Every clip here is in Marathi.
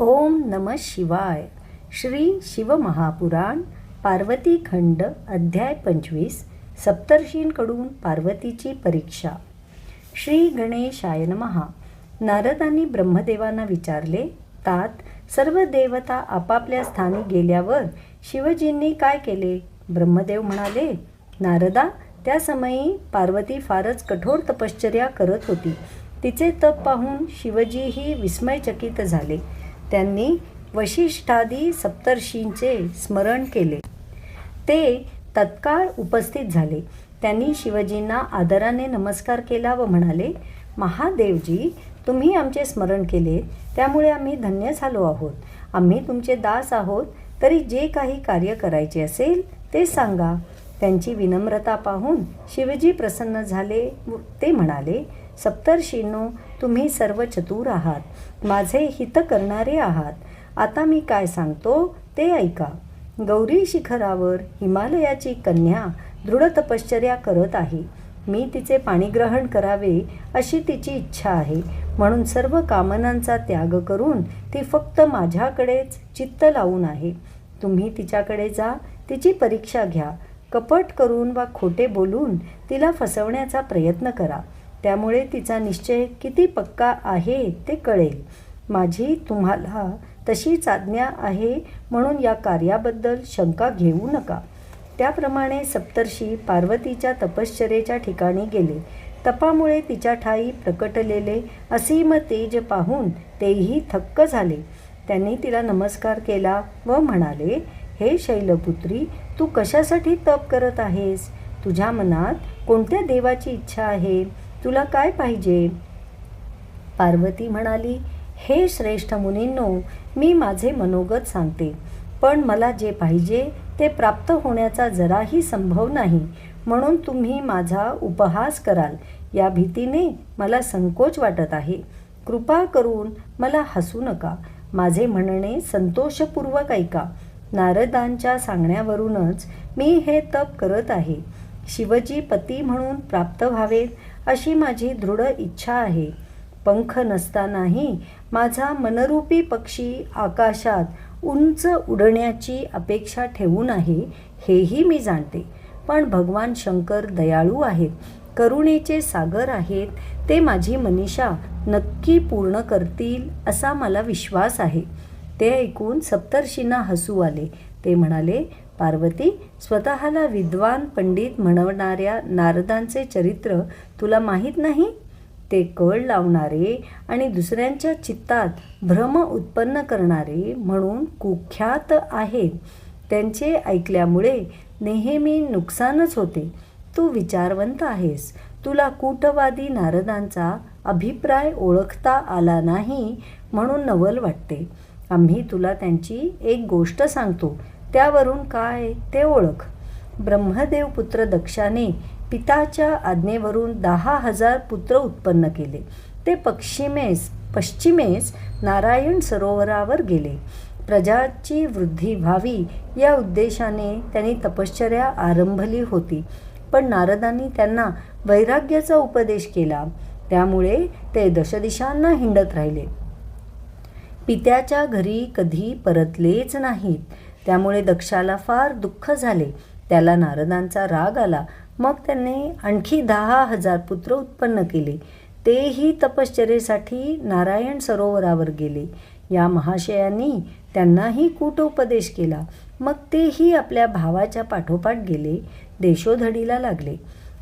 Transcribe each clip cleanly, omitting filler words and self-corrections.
ओम नमः शिवाय. श्री शिवमहापुराण पार्वती खंड अध्याय 25. सप्तर्षींकडून पार्वतीची परीक्षा. श्री गणेशाय नमः. नारदांनी ब्रह्मदेवांना विचारले. तात सर्व देवता आपापल्या स्थानी गेल्यावर शिवजींनी काय केले? ब्रह्मदेव म्हणाले, नारदा, त्या समयी पार्वती फारच कठोर तपश्चर्या करत होती. तिचे तप पाहून शिवजीही विस्मयचकित झाले. त्यांनी वशिष्ठादी सप्तर्षींचे स्मरण केले. ते तत्काळ उपस्थित झाले. त्यांनी शिवजींना आदराने नमस्कार केला व म्हणाले, महादेवजी, तुम्ही आमचे स्मरण केले त्यामुळे आम्ही धन्य झालो आहोत. आम्ही तुमचे दास आहोत, तरी जे काही कार्य करायचे असेल ते सांगा. त्यांची विनम्रता पाहून शिवजी प्रसन्न झाले. ते म्हणाले, सप्तर्षींनो, तुम्ही सर्व चतुर आहात, माझे हित करणारे आहात. आता मी काय सांगतो ते ऐका. गौरी शिखरावर हिमालयाची कन्या दृढ तपश्चर्या करत आहे. मी तिचे पाणीग्रहण करावे अशी तिची इच्छा आहे. म्हणून सर्व कामनांचा त्याग करून ती फक्त माझ्याकडेच चित्त लावून आहे. तुम्ही तिच्याकडे जा, तिची परीक्षा घ्या. कपट करून वा खोटे बोलून तिला फसवण्याचा प्रयत्न करा. त्यामुळे तिचा निश्चय किती पक्का आहे ते कळेल. माझी तुम्हाला तशीच आज्ञा आहे, म्हणून या कार्याबद्दल शंका घेऊ नका. त्याप्रमाणे सप्तर्षी पार्वतीच्या तपश्चर्येच्या ठिकाणी गेले. तपामुळे तिच्या ठाई प्रकटलेले असीम तेज पाहून तेही थक्क झाले. त्यांनी तिला नमस्कार केला व म्हणाले, हे शैलपुत्री, तू कशासाठी तप करत आहेस? तुझ्या मनात कोणत्या देवाची इच्छा आहे? तुला काय पाहिजे? पार्वती म्हणाली, हे श्रेष्ठ मुनींनो, मी माझे मनोगत सांगते, पण मला जे पाहिजे ते प्राप्त होण्याचा जराही संभव नाही. म्हणून तुम्ही माझा उपहास कराल या भीतीने मला संकोच वाटत आहे. कृपा करून मला हसू नका. माझे म्हणणे संतोषपूर्वक ऐका. नारदांच्या सांगण्यावरूनच मी हे तप करत आहे. शिवजी पती म्हणून प्राप्त व्हावेत अशी माझी दृढ इच्छा आहे. पंख नसतानाही माझा मनरूपी पक्षी आकाशात उंच उडण्याची अपेक्षा ठेवून आहे, हेही मी जाणते. पण भगवान शंकर दयाळू आहेत, करुणेचे सागर आहेत. ते माझी मनीषा नक्की पूर्ण करतील असा मला विश्वास आहे. ते ऐकून सप्तर्षींना हसू आले. ते म्हणाले, पार्वती, स्वतःला विद्वान पंडित म्हणवणाऱ्या नारदांचे चरित्र तुला माहीत नाही? ते कळ लावणारे आणि दुसऱ्यांच्या चित्तात भ्रम उत्पन्न करणारे म्हणून कुख्यात आहेत. त्यांचे ऐकल्यामुळे नेहमी नुकसानच होते. तू विचारवंत आहेस. तुला कूटवादी नारदांचा अभिप्राय ओळखता आला नाही म्हणून नवल वाटते. आम्ही तुला त्यांची एक गोष्ट सांगतो, त्यावरून काय ते ओळख. ब्रह्मदेव पुत्र दक्षाने पिताच्या आज्ञेवरून 10,000 पुत्र उत्पन्न केले. ते पश्चिमेस नारायण सरोवरावर गेले. प्रजाची वृद्धी व्हावी या उद्देशाने त्यांनी तपश्चर्या आरंभली होती. पण नारदांनी त्यांना वैराग्याचा उपदेश केला. त्यामुळे ते दशदिशांना हिंडत राहिले. पित्याच्या घरी कधी परतलेच नाहीत. त्यामुळे दक्षाला फार दुःख झाले. त्याला नारदांचा राग आला. मग त्याने आणखी 10,000 पुत्र उत्पन्न केले. तेही तपश्चर्येसाठी नारायण सरोवरावर गेले. या महाशयांनी त्यांनाही कूटोपदेश केला. मग तेही आपल्या भावाच्या पाठोपाठ गेले. देशोधडीला लागले.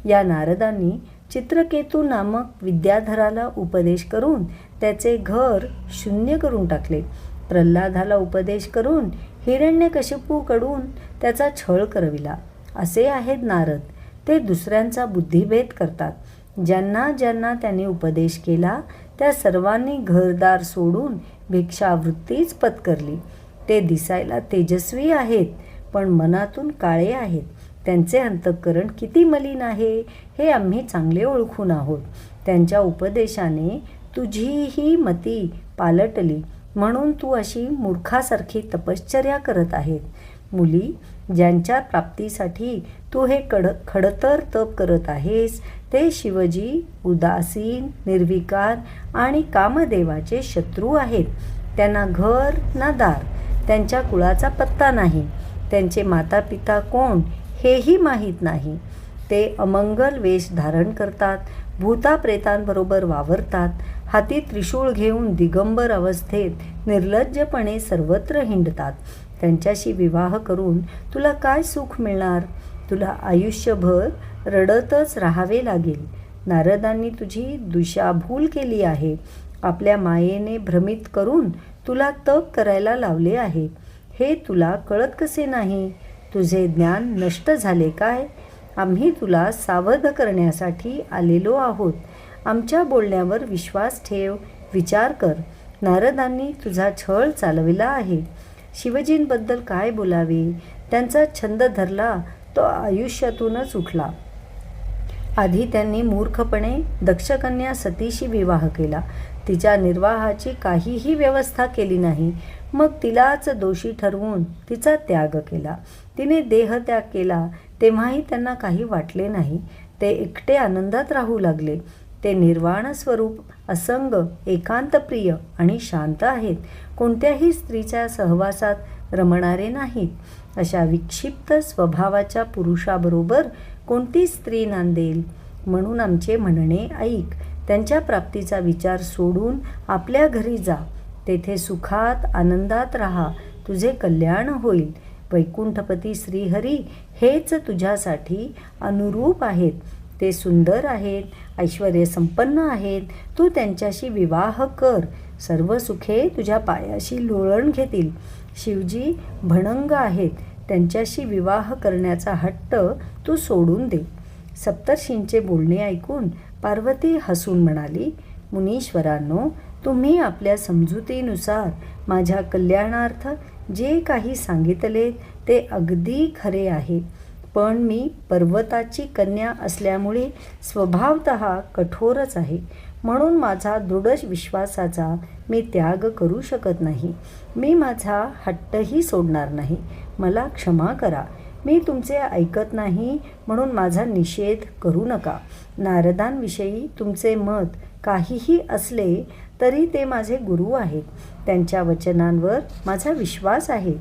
या नारदांनी चित्रकेतू नामक विद्याधराला उपदेश करून त्याचे घर शून्य करून टाकले. प्रल्हादाला उपदेश करून हिरण्यकशिपूकडून त्याचा छळ करविला. असे आहेत नारद. ते दुसऱ्यांचा बुद्धिभेद करतात. ज्यांना ज्यांना त्यांनी उपदेश केला त्या सर्वांनी घरदार सोडून भिक्षावृत्तीच पत्करली. ते दिसायला तेजस्वी आहेत, पण मनातून काळे आहेत. त्यांचे अंतःकरण किती मलिन आहे हे आम्ही चांगले ओळखून आहोत. त्यांच्या उपदेशाने तुझीही मती पालटली, म्हणून तू अशी मूर्खासारखी तपश्चर्या करत आहेत. मुली, ज्यांच्या प्राप्तीसाठी तू हे खडतर तप करत आहेस ते शिवजी उदासीन, निर्विकार आणि कामदेवाचे शत्रू आहेत. त्यांना घर ना दार, त्यांच्या कुळाचा पत्ता नाही, त्यांचे माता पिता कोण हेही माहीत नाही. ते अमंगल वेश धारण करतात, भूताप्रेतांबरोबर वावरतात, हाती त्रिशूळ घेऊन दिगंबर अवस्थेत निर्लज्जपणे सर्वत्र हिंडतात. त्यांच्याशी विवाह करून तुला काय सुख मिळणार? तुला आयुष्यभर रडतच राहावे लागेल. नारदांनी तुझी दिशाभूल केली आहे. आपल्या मायेने भ्रमित करून तुला तप करायला लावले आहे. हे तुला कळत कसे नाही? तुझे ज्ञान नष्ट झाले काय? आम्ही तुला सावध करण्यासाठी आलेलो आहोत. आमच्या बोलण्यावर विश्वास ठेव, विचार कर. नारदांनी तुझा छळ चालविला आहे. शिवजींबद्दल काय बोलावे? त्यांचा छंद धरला तो आयुष्यातूनच उठला. आधी त्यांनी मूर्खपणे दक्षकन्या सतीशी विवाह केला. तिच्या निर्वाहाची काहीही व्यवस्था केली नाही. मग तिलाच दोषी ठरवून तिचा त्याग केला. तिने देहत्याग केला तेव्हाही त्यांना काही वाटले नाही. ते एकटे आनंदात राहू लागले. ते निर्वाण स्वरूप, असंग, एकांतप्रिय आणि शांत आहेत. कोणत्याही स्त्रीच्या सहवासात रमणारे नाहीत. अशा विक्षिप्त स्वभावाच्या पुरुषाबरोबर कोणती स्त्री नांदेल? म्हणून आमचे म्हणणे ऐक. त्यांच्या प्राप्तीचा विचार सोडून आपल्या घरी जा. तेथे सुखात आनंदात राहा. तुझे कल्याण होईल. वैकुंठपती श्रीहरी हेच तुझ्यासाठी अनुरूप आहेत. ते सुंदर आहेत, ऐश्वर्यसंपन्न आहेत. तू त्यांच्याशी विवाह कर. सर्व सुखे तुझ्या पायाशी लोळण घेतील. शिवजी भणंग आहेत. त्यांच्याशी विवाह करण्याचा हट्ट तू सोडून दे. सप्तर्षींचे बोलणे ऐकून पार्वती हसून म्हणाली, मुनीश्वरांनो, तुम्ही आपल्या समजुतीनुसार माझ्या कल्याणार्थ जे काही सांगितले ते अगदी खरे आहे. पण मी पर्वताची कन्या असल्यामुळे स्वभावतः कठोरच आहे. म्हणून माझा दृढ विश्वासाचा मी त्याग करू शकत नाही. मी माझा हट्टही सोडणार नाही. मला क्षमा करा. मी तुमचे ऐकत नाही म्हणून माझा निषेध करू नका. नारदांविषयी तुमचे मत काहीही असले तरी ते माझे गुरु आहेत. त्यांच्या वचनांवर माझा विश्वास आहे.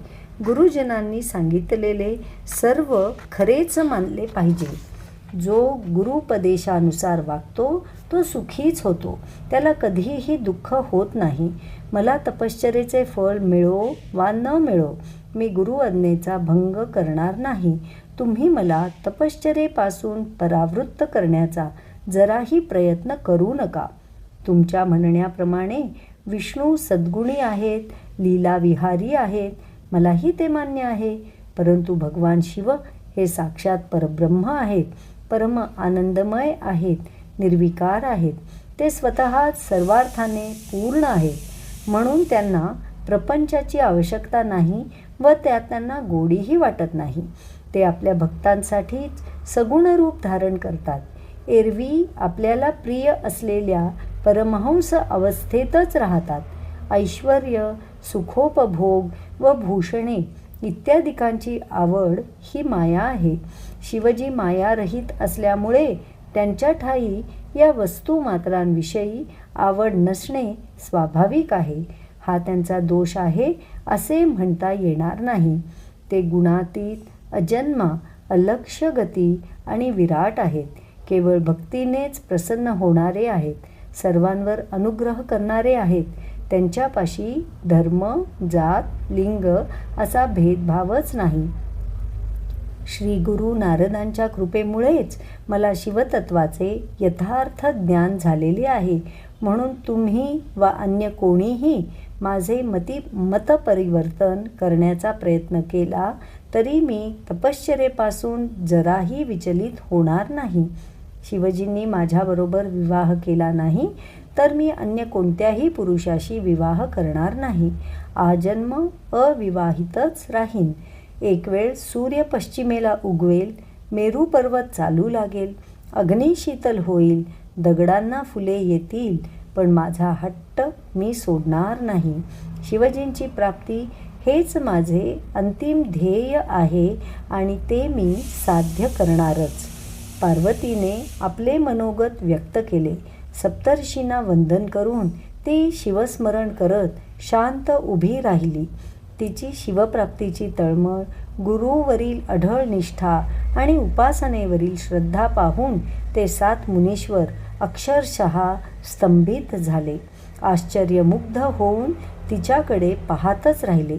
गुरुजनांनी सांगितलेले सर्व खरेच मानले पाहिजे. जो गुरुपदेशानुसार वागतो तो सुखीच होतो. त्याला कधीही दुःख होत नाही. मला तपश्चर्येचे फळ मिळो वा न मिळो, मी गुरुआज्ञेचा भंग करणार नाही. तुम्ही मला तपश्चर्येपासून परावृत्त करण्याचा जराही प्रयत्न करू नका. तुमच्या म्हणण्याप्रमाणे विष्णू सद्गुणी आहेत, लीलाविहारी आहेत. मलाही ते मान्य आहे. परंतु भगवान शिव हे साक्षात परब्रह्म आहेत. परम आनंदमय आहेत, निर्विकार आहेत. ते स्वतःच सर्वार्थाने पूर्ण आहेत. म्हणून त्यांना प्रपंचाची आवश्यकता नाही व त्यात त्यांना गोडीही वाटत नाही. ते आपल्या भक्तांसाठीच सगुण रूप धारण करतात. एरवी आपल्याला प्रिय असलेल्या परमहंस अवस्थेतच राहतात. ऐश्वर्य, सुखोपभोग व भूषणे इत्यादिकांची आवड ही माया आहे. शिवजी मायारहित असल्यामुळे त्यांच्या ठायी या वस्तुमात्रांविषयी आवड नसणे स्वाभाविक आहे. हा त्यांचा दोष आहे असे म्हणता येणार नाही. ते गुणातीत, अजन्मा, अलक्ष्य गती आणि विराट आहेत. केवळ भक्तीनेच प्रसन्न होणारे आहेत. सर्वांवर अनुग्रह करणारे आहेत. त्यांच्यापाशी धर्म, जात, लिंग असा भेदभावच नाही. श्री गुरु नारदांच्या कृपेमुळेच मला शिवतत्वाचे यथार्थ ज्ञान झालेले आहे. म्हणून तुम्ही वा अन्य कोणीही माझे मतपरिवर्तन करण्याचा प्रयत्न केला तरी मी तपश्चर्येपासून जराही विचलित होणार नाही. शिवजींनी माझ्याबरोबर विवाह केला नाही तर मी अन्य कोणत्याही पुरुषाशी विवाह करणार नाही. आजन्म अविवाहितच राहीन. एक वेळ सूर्य पश्चिमेला उगवेल, मेरू पर्वत चालू लागेल, अग्नी शीतल होईल, दगडांना फुले येतील, पण माझा हट्ट मी सोडणार नाही. शिवजींची प्राप्ती हेच माझे अंतिम ध्येय आहे आणि ते मी साध्य करणारच. पार्वतीने आपले मनोगत व्यक्त केले. सप्तर्षींना वंदन करून ती शिवस्मरण करत शांत उभी राहिली. तिची शिवप्राप्तीची तळमळ, गुरुवरील अढळ निष्ठा आणि उपासनेवरील श्रद्धा पाहून ते 7 मुनीश्वर अक्षरशः स्तंभित झाले. आश्चर्यमुग्ध होऊन तिच्याकडे पाहतच राहिले.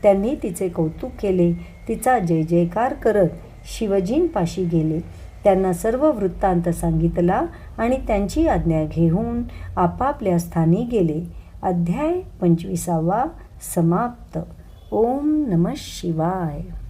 त्यांनी तिचे कौतुक केले. तिचा जय जयकार करत शिवजींपाशी गेले. त्यांना सर्व वृत्तांत सांगितला आणि त्यांची आज्ञा घेऊन आपापल्या स्थानी गेले. अध्याय 25 समाप्त. ओम नमः शिवाय.